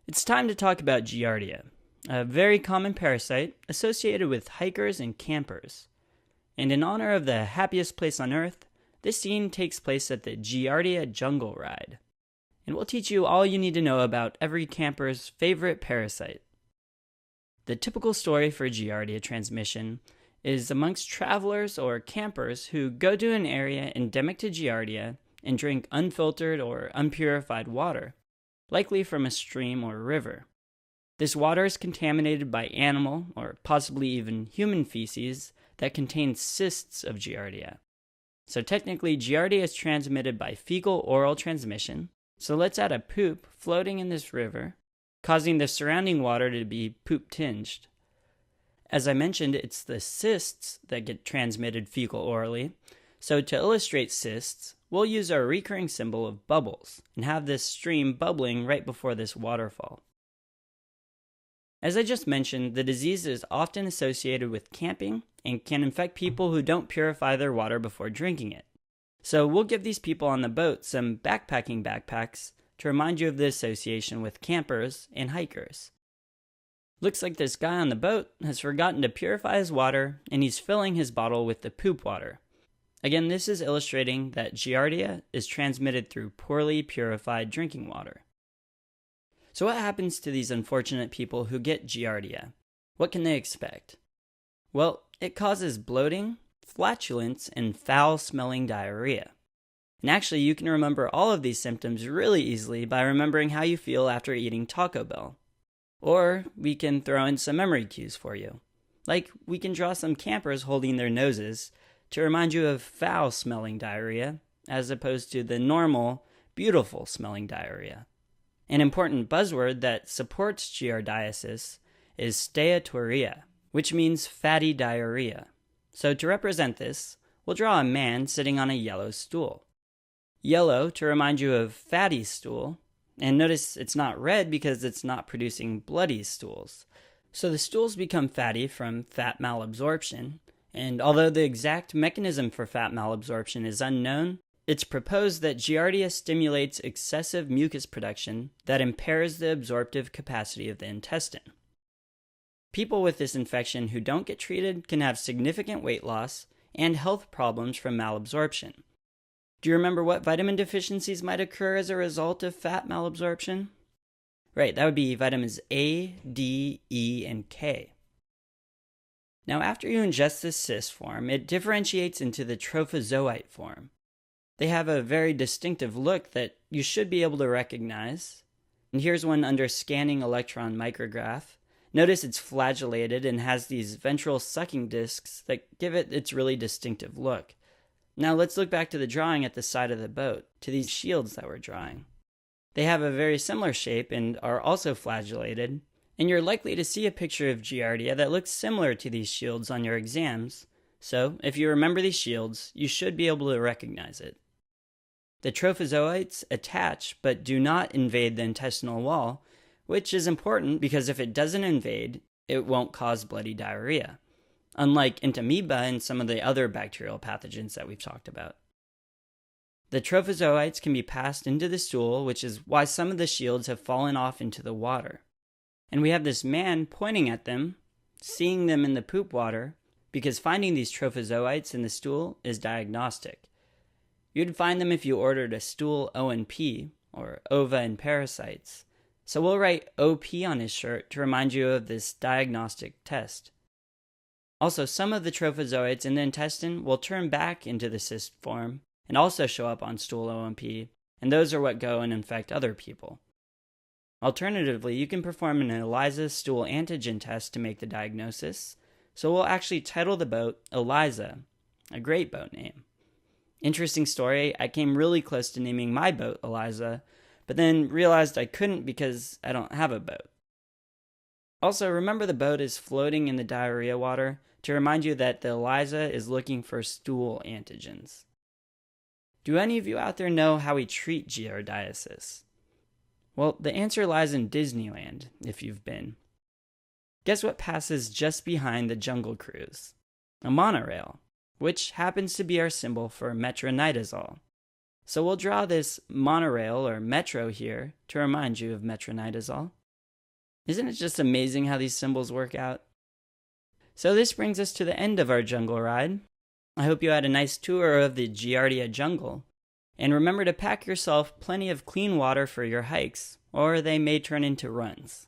It's time to talk about Giardia, a very common parasite associated with hikers and campers. And in honor of the happiest place on earth, this scene takes place at the Giardia Jungle Ride. And we'll teach you all you need to know about every camper's favorite parasite. The typical story for Giardia transmission is amongst travelers or campers who go to an area endemic to Giardia and drink unfiltered or unpurified water, likely from a stream or river. This water is contaminated by animal or possibly even human feces that contains cysts of Giardia. So technically, Giardia is transmitted by fecal-oral transmission, so let's add a poop floating in this river, causing the surrounding water to be poop-tinged. As I mentioned, it's the cysts that get transmitted fecal-orally, so to illustrate cysts, we'll use our recurring symbol of bubbles and have this stream bubbling right before this waterfall. As I just mentioned, the disease is often associated with camping and can infect people who don't purify their water before drinking it. So we'll give these people on the boat some backpacking backpacks to remind you of the association with campers and hikers. Looks like this guy on the boat has forgotten to purify his water and he's filling his bottle with the poop water. Again, this is illustrating that Giardia is transmitted through poorly purified drinking water. So what happens to these unfortunate people who get Giardia? What can they expect? Well, it causes bloating, flatulence, and foul-smelling diarrhea. And actually, you can remember all of these symptoms really easily by remembering how you feel after eating Taco Bell. Or we can throw in some memory cues for you. Like, we can draw some campers holding their noses to remind you of foul-smelling diarrhea, as opposed to the normal, beautiful-smelling diarrhea. An important buzzword that supports giardiasis is steatorrhea, which means fatty diarrhea. So to represent this, we'll draw a man sitting on a yellow stool. Yellow to remind you of fatty stool, and notice it's not red because it's not producing bloody stools. So the stools become fatty from fat malabsorption, and although the exact mechanism for fat malabsorption is unknown, it's proposed that Giardia stimulates excessive mucus production that impairs the absorptive capacity of the intestine. People with this infection who don't get treated can have significant weight loss and health problems from malabsorption. Do you remember what vitamin deficiencies might occur as a result of fat malabsorption? Right, that would be vitamins A, D, E, and K. Now, after you ingest this cyst form, it differentiates into the trophozoite form. They have a very distinctive look that you should be able to recognize. And here's one under scanning electron micrograph. Notice it's flagellated and has these ventral sucking discs that give it its really distinctive look. Now let's look back to the drawing at the side of the boat, to these shields that we're drawing. They have a very similar shape and are also flagellated, and you're likely to see a picture of Giardia that looks similar to these shields on your exams. So if you remember these shields, you should be able to recognize it. The trophozoites attach but do not invade the intestinal wall, which is important because if it doesn't invade, it won't cause bloody diarrhea, unlike entamoeba and some of the other bacterial pathogens that we've talked about. The trophozoites can be passed into the stool, which is why some of the shields have fallen off into the water. And we have this man pointing at them, seeing them in the poop water, because finding these trophozoites in the stool is diagnostic. You'd find them if you ordered a stool O&P, or ova and parasites. So we'll write OP on his shirt to remind you of this diagnostic test. Also, some of the trophozoites in the intestine will turn back into the cyst form and also show up on stool O&P, and those are what go and infect other people. Alternatively, you can perform an ELISA stool antigen test to make the diagnosis, so we'll actually title the boat ELISA, a great boat name. Interesting story, I came really close to naming my boat ELISA, but then realized I couldn't because I don't have a boat. Also, remember the boat is floating in the diarrhea water to remind you that the ELISA is looking for stool antigens. Do any of you out there know how we treat giardiasis? Well, the answer lies in Disneyland, if you've been. Guess what passes just behind the Jungle Cruise? A monorail, which happens to be our symbol for metronidazole. So we'll draw this monorail or metro here to remind you of metronidazole. Isn't it just amazing how these symbols work out? So this brings us to the end of our jungle ride. I hope you had a nice tour of the Giardia jungle. And remember to pack yourself plenty of clean water for your hikes, or they may turn into runs.